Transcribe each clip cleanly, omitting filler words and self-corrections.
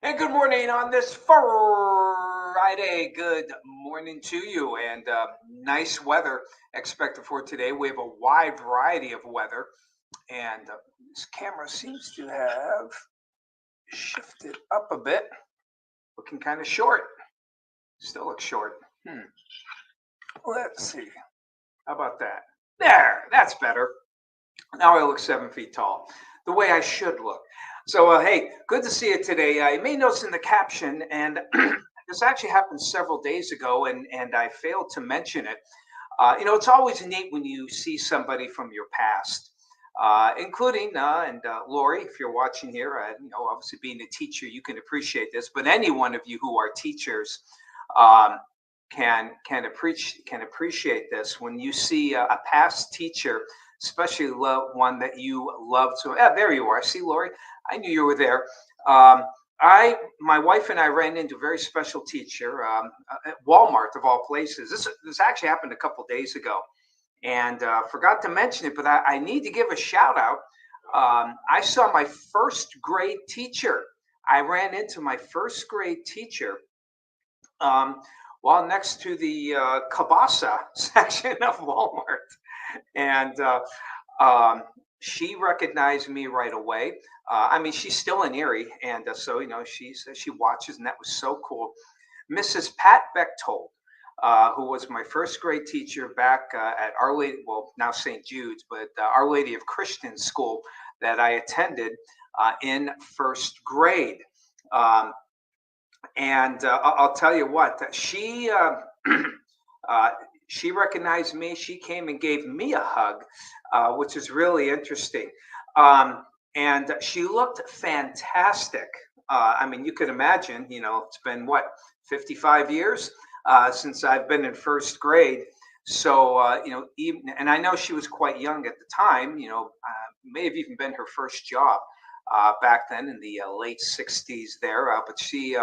And good morning on this Friday. Good morning to you, and nice weather expected for today. We have a wide variety of weather, and this camera seems to have shifted up a bit, looking kind of short. Still looks short. Let's see. How about that? There, that's better. Now I look 7 feet tall, the way I should look. So, hey, good to see you today. You may notice in the caption, and this actually happened several days ago, and I failed to mention it. It's always neat when you see somebody from your past, including and Lori, if you're watching here. Obviously being a teacher, you can appreciate this, but any one of you who are teachers um, can appreciate this when you see a past teacher, especially one that you love. So, yeah, there you are. See, Lori, I knew you were there. Um, my wife and I ran into a very special teacher at Walmart of all places. This actually happened a couple days ago, and forgot to mention it, but I need to give a shout out. I saw my first grade teacher. I ran into my first grade teacher um, while next to the Kabasa section of Walmart, and she recognized me right away. I mean, she's still in Erie, and so she watches, and that was so cool. Mrs. Pat Bechtold, who was my first grade teacher back at Our Lady, well, now St. Jude's, but Our Lady of Christian School that I attended in first grade. Um, and I'll tell you what, uh, she recognized me. She came and gave me a hug, which is really interesting. Um, and she looked fantastic. I mean, you could imagine, it's been what, 55 years since I've been in first grade. So, even, and I know she was quite young at the time, may have even been her first job back then in the late 60s there. But she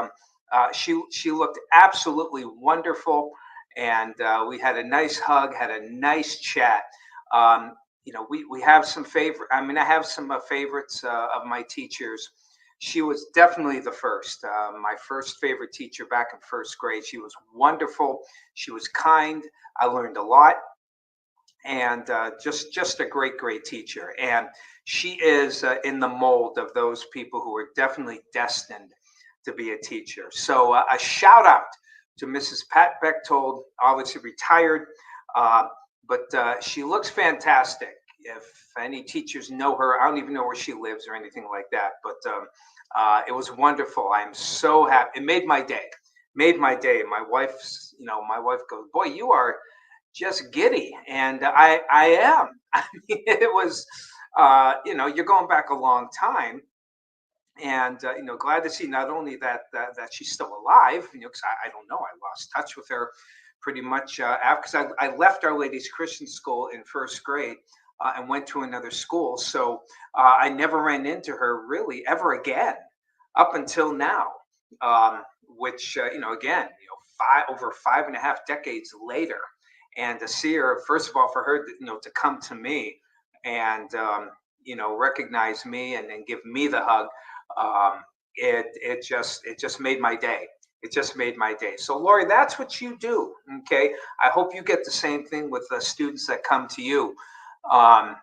looked absolutely wonderful, and we had a nice hug, had a nice chat. We have some favorite. I mean, I have some favorites of my teachers. She was definitely the first. My first favorite teacher back in first grade. She was wonderful. She was kind. I learned a lot, and just a great teacher. And she is in the mold of those people who are definitely destined to be a teacher. So a shout out to Mrs. Pat Bechtold, obviously retired, uh, but she looks fantastic. If any teachers know her, I don't even know where she lives or anything like that, but it was wonderful. I'm so happy. It made my day. Made my day. My wife goes, "Boy, you are just giddy," and I am. I mean, it was, you're going back a long time, and glad to see not only that she's still alive, because I don't know, I lost touch with her pretty much after, because I left Our Lady's Christian School in first grade and went to another school, so I never ran into her really ever again up until now, which again, over 5.5 decades later, and to see her, first of all, for her to come to me and recognize me and give me the hug. Um, it just made my day. It just made my day. So, Lori, that's what you do. Okay, I hope you get the same thing with the students that come to you. Um,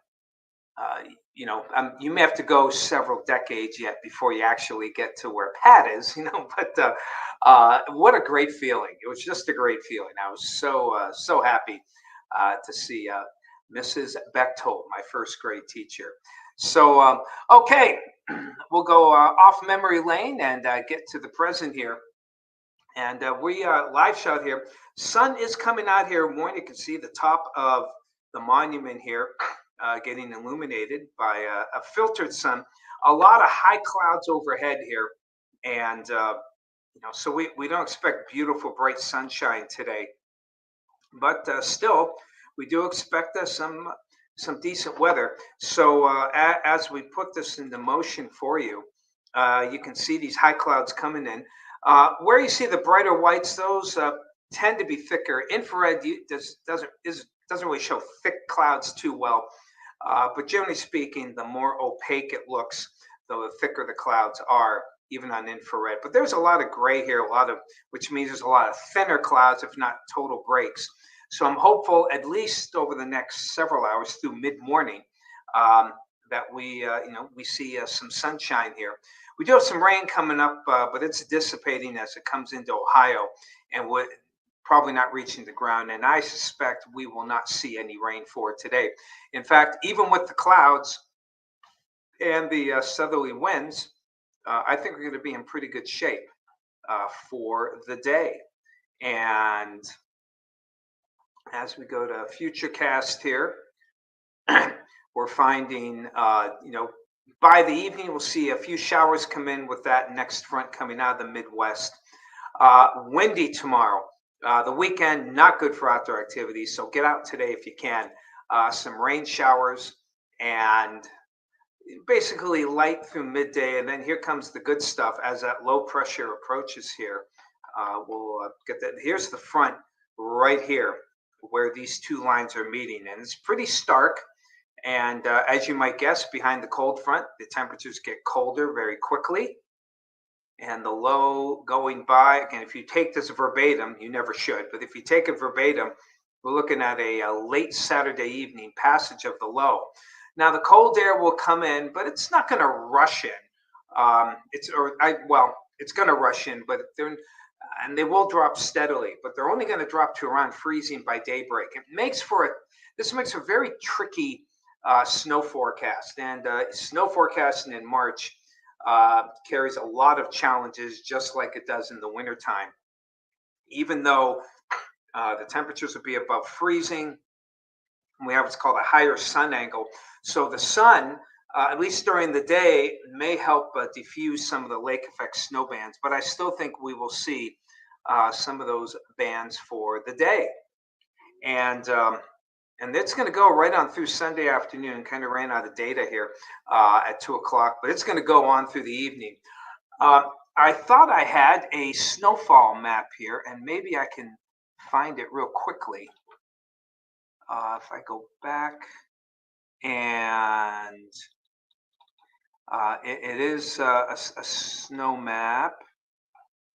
uh, you may have to go several decades yet before you actually get to where Pat is. But what a great feeling! It was just a great feeling. I was so happy to see Mrs. Bechtold, my first grade teacher. So, okay, we'll go off memory lane and get to the present here. And we live shot here. Sun is coming out here more. You can see the top of the monument here getting illuminated by a filtered sun. A lot of high clouds overhead here. And, so we don't expect beautiful, bright sunshine today. But still, we do expect some decent weather. So as we put this into motion for you, you can see these high clouds coming in. Where you see the brighter whites, those tend to be thicker. Infrared doesn't really show thick clouds too well, but generally speaking, the more opaque it looks, the thicker the clouds are. even on infrared. But there's a lot of gray here, which means there's a lot of thinner clouds, if not total breaks. So I'm hopeful, at least over the next several hours through mid-morning, that we see some sunshine here. We do have some rain coming up, but it's dissipating as it comes into Ohio, and would probably not reaching the ground. And I suspect we will not see any rain for today. In fact, even with the clouds and the southerly winds, I think we're going to be in pretty good shape for the day. And as we go to Futurecast here, we're finding, by the evening, we'll see a few showers come in with that next front coming out of the Midwest. Windy tomorrow. The weekend, not good for outdoor activities. So get out today if you can. Some rain showers and basically light through midday. And then here comes the good stuff as that low pressure approaches here. We'll get that. Here's the front right here where these two lines are meeting. And it's pretty stark. And as you might guess, behind the cold front, the temperatures get colder very quickly. And the low going by, again, if you take this verbatim, you never should, but if you take it verbatim, we're looking at a late Saturday evening passage of the low. Now, the cold air will come in, but it's not going to rush in. It's going to rush in, but they will drop steadily, but they're only going to drop to around freezing by daybreak. This makes a very tricky snow forecast, and snow forecasting in March carries a lot of challenges, just like it does in the wintertime. Even though the temperatures will be above freezing, we have what's called a higher sun angle. So the sun, at least during the day, may help diffuse some of the lake effect snow bands, but I still think we will see some of those bands for the day. And it's going to go right on through Sunday afternoon. Kind of ran out of data here at 2 o'clock, but it's going to go on through the evening. I thought I had a snowfall map here, and maybe I can find it real quickly. If I go back, and it is a snow map.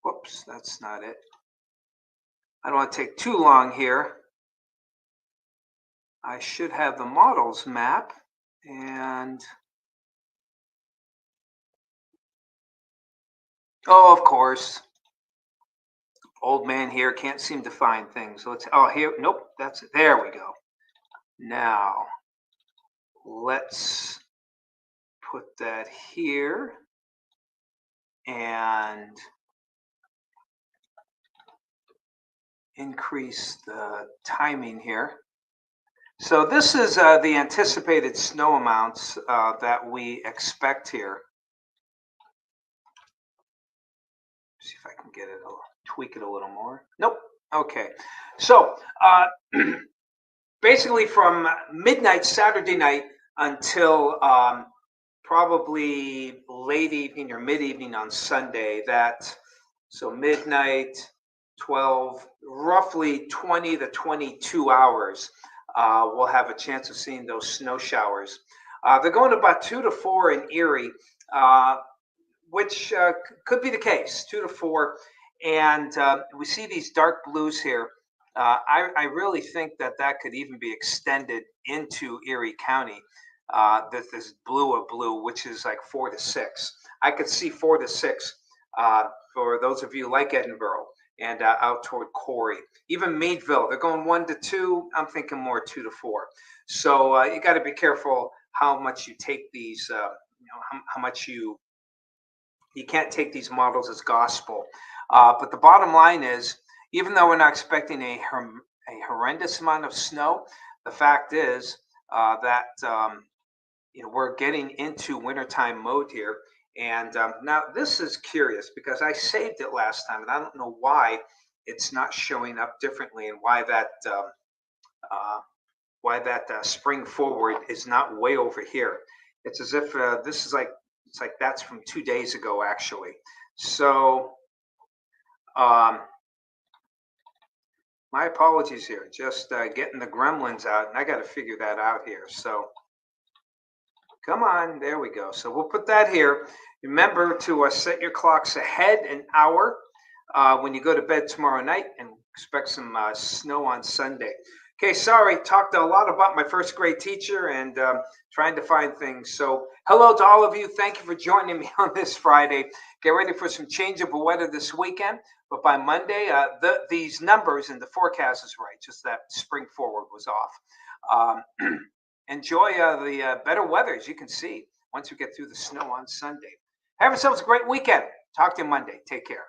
Whoops, that's not it. I don't want to take too long here. I should have the models map, and of course, old man here can't seem to find things. So here, nope, that's it. There we go. Now, let's put that here and increase the timing here. So this is the anticipated snow amounts that we expect here. See if I can get it, tweak it a little more. Nope. Okay. So basically from midnight Saturday night until probably late evening or mid-evening on Sunday, so midnight, 12, roughly 20 to 22 hours. We'll have a chance of seeing those snow showers. They're going about 2 to 4 in Erie, which could be the case, 2 to 4. And we see these dark blues here. I really think that could even be extended into Erie County. This blue of blue, which is like 4 to 6. I could see 4 to 6 for those of you like Edinboro and out toward Corey. Even Meadville, they're going 1 to 2. I'm thinking more 2 to 4. So you got to be careful how much you take these. How much you can't take these models as gospel. But the bottom line is, even though we're not expecting a horrendous amount of snow, the fact is that we're getting into wintertime mode here. And now this is curious because I saved it last time, and I don't know why it's not showing up differently, and why that spring forward is not way over here. It's as if this is it's like that's from 2 days ago, actually. So my apologies here. Just getting the gremlins out, and I got to figure that out here. So come on, there we go. So we'll put that here. Remember to set your clocks ahead an hour when you go to bed tomorrow night, and expect some snow on Sunday. Okay, sorry, talked a lot about my first grade teacher and trying to find things. So, hello to all of you. Thank you for joining me on this Friday. Get ready for some changeable weather this weekend. But by Monday, these numbers in the forecast is right. Just that spring forward was off. Enjoy the better weather, as you can see, once we get through the snow on Sunday. Have yourselves a great weekend. Talk to you Monday. Take care.